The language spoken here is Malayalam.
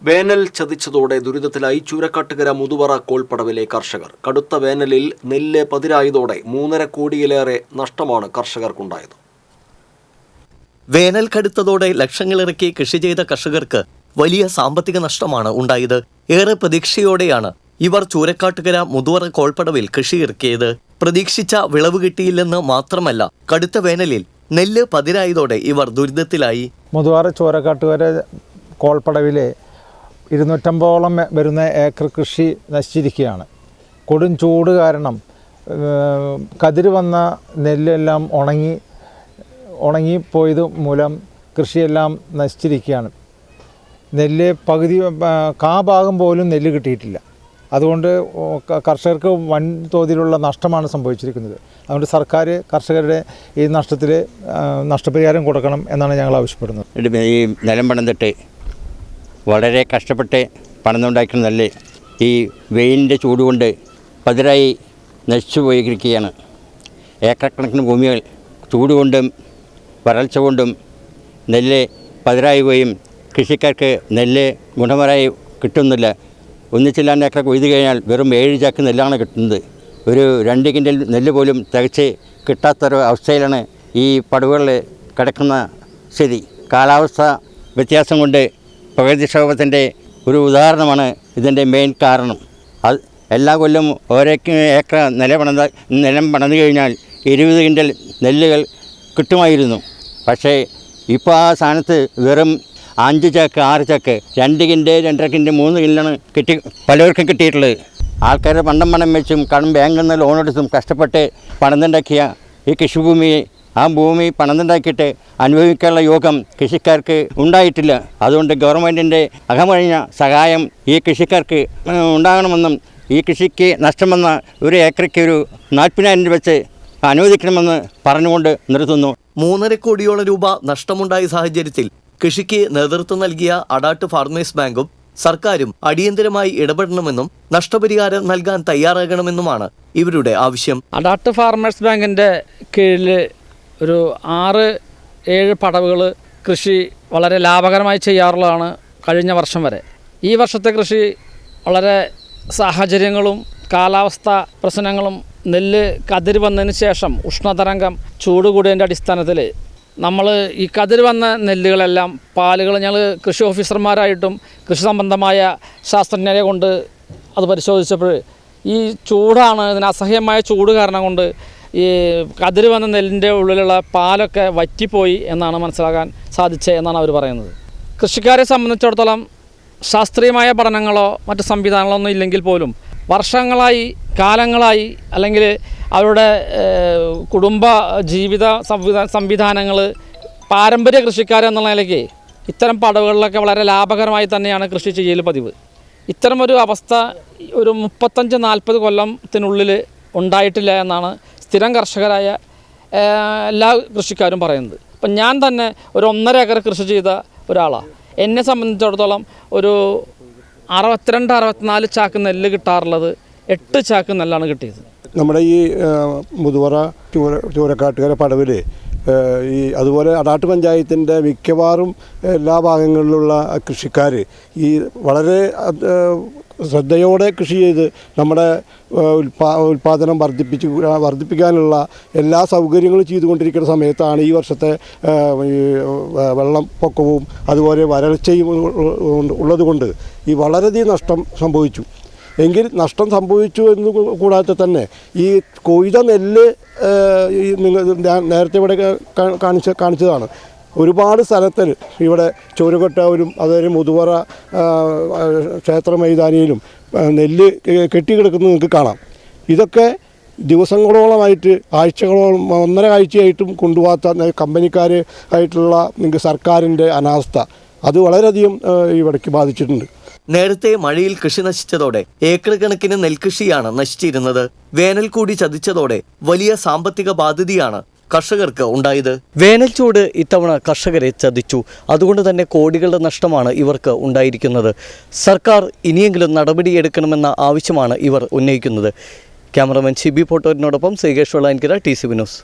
വേനൽ ചതിച്ചതോടെ ദുരിതത്തിലായി ചൂരക്കാട്ടുകര മുതുവറ കോൾപ്പടവിലെ കർഷകർ. കടുത്ത വേനലിൽ നെല്ല് പതിരായതോടെ 3.5 കോടിയിലേറെ നഷ്ടമാണ് കർഷകർക്കുണ്ടായത്. വേനൽ കടുത്തതോടെ ലക്ഷങ്ങളിറക്കി കൃഷി ചെയ്ത കർഷകർക്ക് വലിയ സാമ്പത്തിക നഷ്ടമാണ് ഉണ്ടായത്. ഏറെ പ്രതീക്ഷയോടെയാണ് ഇവർ ചൂരക്കാട്ടുകര മുതുവറ കോൾപ്പടവിൽ കൃഷി ഇറക്കിയത്. പ്രതീക്ഷിച്ച വിളവ് കിട്ടിയില്ലെന്ന് മാത്രമല്ല, കടുത്ത വേനലിൽ നെല്ല് പതിരായതോടെ ഇവർ ദുരിതത്തിലായി. മുതുവറ ചൂരക്കാട്ടുകര കോൾപ്പടവിലെ 250ഓളം വരുന്ന ഏക്കർ കൃഷി നശിച്ചിരിക്കുകയാണ്. കൊടും ചൂട് കാരണം കതിര് വന്ന നെല്ലെല്ലാം ഉണങ്ങിപ്പോയത് മൂലം കൃഷിയെല്ലാം നശിച്ചിരിക്കുകയാണ്. നെല്ല് പകുതി ഭാഗം പോലും നെല്ല് കിട്ടിയിട്ടില്ല. അതുകൊണ്ട് കർഷകർക്ക് വൻതോതിലുള്ള നഷ്ടമാണ് സംഭവിച്ചിരിക്കുന്നത്. അതുകൊണ്ട് സർക്കാർ കർഷകരുടെ ഈ നഷ്ടത്തിൽ നഷ്ടപരിഹാരം കൊടുക്കണം എന്നാണ് ഞങ്ങൾ ആവശ്യപ്പെടുന്നത്. ഈ നിലം പണിതിട്ട് വളരെ കഷ്ടപ്പെട്ട് പണിതുണ്ടാക്കുന്ന നെല്ല് ഈ വെയിലിൻ്റെ ചൂട് കൊണ്ട് പതിരായി നശിച്ചു പോയിരിക്കുകയാണ്. ഏക്കറക്കണക്കിന് ഭൂമികൾ ചൂട് കൊണ്ടും വരൾച്ച കൊണ്ടും നെല്ല് പതിരായി പോയും കൃഷിക്കാർക്ക് നെല്ല് ഗുണപരമായി കിട്ടുന്നില്ല. ഒന്നിച്ചില്ലാണ്ട് ഏക്കർ കൊയ്ത് കഴിഞ്ഞാൽ വെറും 7 ചാക്ക് നെല്ലാണ് കിട്ടുന്നത്. ഒരു 2 കിൻഡൽ നെല്ല് പോലും തികച്ച് കിട്ടാത്തൊരു അവസ്ഥയിലാണ് ഈ പടവുകളിൽ കിടക്കുന്ന സ്ഥിതി. കാലാവസ്ഥ വ്യത്യാസം കൊണ്ട് പ്രകൃതിക്ഷോഭത്തിൻ്റെ ഒരു ഉദാഹരണമാണ് ഇതിൻ്റെ മെയിൻ കാരണം. അത് എല്ലാ കൊല്ലം ഓരോ ഏക്കർ നിലം പണിത് കഴിഞ്ഞാൽ 20 കിൻഡൽ നെല്ലുകൾ കിട്ടുമായിരുന്നു. പക്ഷേ ഇപ്പോൾ ആ സ്ഥാനത്ത് വെറും 5 ചാക്ക് 6 ചാക്ക് 2 കിൻഡ് 2.5 കിൻഡ് 3 കിൻഡാണ് പലർക്കും കിട്ടിയിട്ടുള്ളത്. ആൾക്കാരുടെ പണം വെച്ചും ബാങ്കിൽ നിന്ന് ലോൺ എടുത്തും കഷ്ടപ്പെട്ട് പണിതുണ്ടാക്കിയ ഈ കൃഷിഭൂമിയെ ആ ഭൂമി പണിതുണ്ടാക്കിയിട്ട് അനുഭവിക്കാനുള്ള യോഗം കൃഷിക്കാർക്ക് ഉണ്ടായിട്ടില്ല. അതുകൊണ്ട് ഗവൺമെൻറ്റിൻ്റെ അകമഴിഞ്ഞ സഹായം ഈ കൃഷിക്കാർക്ക് ഉണ്ടാകണമെന്നും ഈ കൃഷിക്ക് നഷ്ടം വന്ന ഒരു ഏക്കറയ്ക്ക് ഒരു 40,000 രൂപ വെച്ച് അനുവദിക്കണമെന്ന് പറഞ്ഞുകൊണ്ട് നിർത്തുന്നു. 3.5 കോടിയോളം രൂപ നഷ്ടമുണ്ടായ സാഹചര്യത്തിൽ കൃഷിക്ക് നേതൃത്വം നൽകിയ അടാട്ട് ഫാർമേഴ്സ് ബാങ്കും സർക്കാരും അടിയന്തരമായി ഇടപെടണമെന്നും നഷ്ടപരിഹാരം നൽകാൻ തയ്യാറാകണമെന്നുമാണ് ഇവരുടെ ആവശ്യം. അടാട്ട് ഫാർമേഴ്സ് ബാങ്കിൻ്റെ കീഴിൽ ഒരു 6-7 പടവുകൾ കൃഷി വളരെ ലാഭകരമായി ചെയ്യാറുള്ളതാണ് കഴിഞ്ഞ വർഷം വരെ. ഈ വർഷത്തെ കൃഷി വളരെ സാഹചര്യങ്ങളും കാലാവസ്ഥ പ്രശ്നങ്ങളും നെല്ല് കതിര് വന്നതിന് ശേഷം ഉഷ്ണതരംഗം ചൂട് കൂടിയതിൻ്റെ അടിസ്ഥാനത്തിൽ നമ്മൾ ഈ കതിര് വന്ന നെല്ലുകളെല്ലാം പാലുകൾ ഞങ്ങൾ കൃഷി ഓഫീസർമാരായിട്ടും കൃഷി സംബന്ധമായ ശാസ്ത്രജ്ഞരെ കൊണ്ട് അത് പരിശോധിച്ചപ്പോൾ ഈ ചൂടാണ്, ഇതിന് അസഹ്യമായ ചൂട് കാരണം കൊണ്ട് ഈ കതിര് വന്ന നെല്ലിൻ്റെ ഉള്ളിലുള്ള പാലൊക്കെ വറ്റിപ്പോയി എന്നാണ് മനസ്സിലാക്കാൻ സാധിച്ചത് എന്നാണ് അവർ പറയുന്നത്. കൃഷിക്കാരെ സംബന്ധിച്ചിടത്തോളം ശാസ്ത്രീയമായ പഠനങ്ങളോ മറ്റ് സംവിധാനങ്ങളോ ഒന്നും ഇല്ലെങ്കിൽ പോലും വർഷങ്ങളായി കാലങ്ങളായി അല്ലെങ്കിൽ അവരുടെ കുടുംബ ജീവിത സംവിധാനങ്ങൾ പാരമ്പര്യ കൃഷിക്കാരെന്നുള്ള നിലയ്ക്ക് ഇത്തരം പടവുകളിലൊക്കെ വളരെ ലാഭകരമായി തന്നെയാണ് കൃഷി ചെയ്യൽ പതിവ്. ഇത്തരമൊരു അവസ്ഥ ഒരു 35-40 കൊല്ലത്തിനുള്ളിൽ ഉണ്ടായിട്ടില്ല എന്നാണ് സ്ഥിരം കർഷകരായ എല്ലാ കൃഷിക്കാരും പറയുന്നത്. അപ്പം ഞാൻ തന്നെ ഒരു 1.5 ഏക്കർ കൃഷി ചെയ്ത ഒരാളാണ്. എന്നെ സംബന്ധിച്ചിടത്തോളം ഒരു 62-64 ചാക്ക് നെല്ല് കിട്ടാറുള്ളത് 8 ചാക്ക് നെല്ലാണ് കിട്ടിയത്. നമ്മുടെ ഈ മുതുവറ ചൂരക്കാട്ടുകര പടവിൽ അതുപോലെ അടാട്ട് പഞ്ചായത്തിൻ്റെ മിക്കവാറും എല്ലാ ഭാഗങ്ങളിലുള്ള കൃഷിക്കാർ ഈ വളരെ ശ്രദ്ധയോടെ കൃഷി ചെയ്ത് നമ്മുടെ ഉൽപ്പാദനം വർദ്ധിപ്പിക്കാനുള്ള എല്ലാ സൗകര്യങ്ങളും ചെയ്തുകൊണ്ടിരിക്കുന്ന സമയത്താണ് ഈ വർഷത്തെ വെള്ളപ്പൊക്കവും അതുപോലെ വരൾച്ചയും ഉള്ളതുകൊണ്ട് ഈ വളരെയധികം നഷ്ടം സംഭവിച്ചു. എങ്കിൽ നഷ്ടം സംഭവിച്ചു എന്ന് കൂടാതെ തന്നെ ഈ കൊയ്ത നെല്ല് നേരത്തെ ഇവിടെ കാണിച്ചതാണ്. ഒരുപാട് സ്ഥലത്തിൽ ഇവിടെ ചൂരക്കൊട്ടാവിലും അതുപോലെ മുതുവറ ക്ഷേത്ര മൈതാനിയിലും നെല്ല് കെട്ടിക്കിടക്കുന്നത് നിങ്ങൾക്ക് കാണാം. ഇതൊക്കെ ദിവസങ്ങളോളമായിട്ട് ആഴ്ചകളോളം 1.5 ആഴ്ചയായിട്ടും കൊണ്ടുപോകാത്ത കമ്പനിക്കാർ ആയിട്ടുള്ള നിങ്ങൾക്ക് സർക്കാരിൻ്റെ അനാസ്ഥ അത് വളരെയധികം ഇവിടേക്ക് ബാധിച്ചിട്ടുണ്ട്. നേരത്തെ മഴയിൽ കൃഷി നശിച്ചതോടെ ഏക്കർ കണക്കിന് നെൽകൃഷിയാണ് നശിച്ചിരുന്നത്. വേനൽ കൂടി ചതിച്ചതോടെ വലിയ സാമ്പത്തിക ബാധ്യതയാണ് കർഷകർക്ക് ഉണ്ടായത്. വേനൽ ചൂട് ഇത്തവണ കർഷകരെ ചതിച്ചു. അതുകൊണ്ട് തന്നെ കോടികളുടെ നഷ്ടമാണ് ഇവർക്ക് ഉണ്ടായിരിക്കുന്നത്. സർക്കാർ ഇനിയെങ്കിലും നടപടിയെടുക്കണമെന്ന ആവശ്യമാണ് ഇവർ ഉന്നയിക്കുന്നത്. ക്യാമറമാൻ ഷിബി പോട്ടോരിനോടൊപ്പം ശ്രീകേഷ് വെള്ളാൻകര, TCB ന്യൂസ്.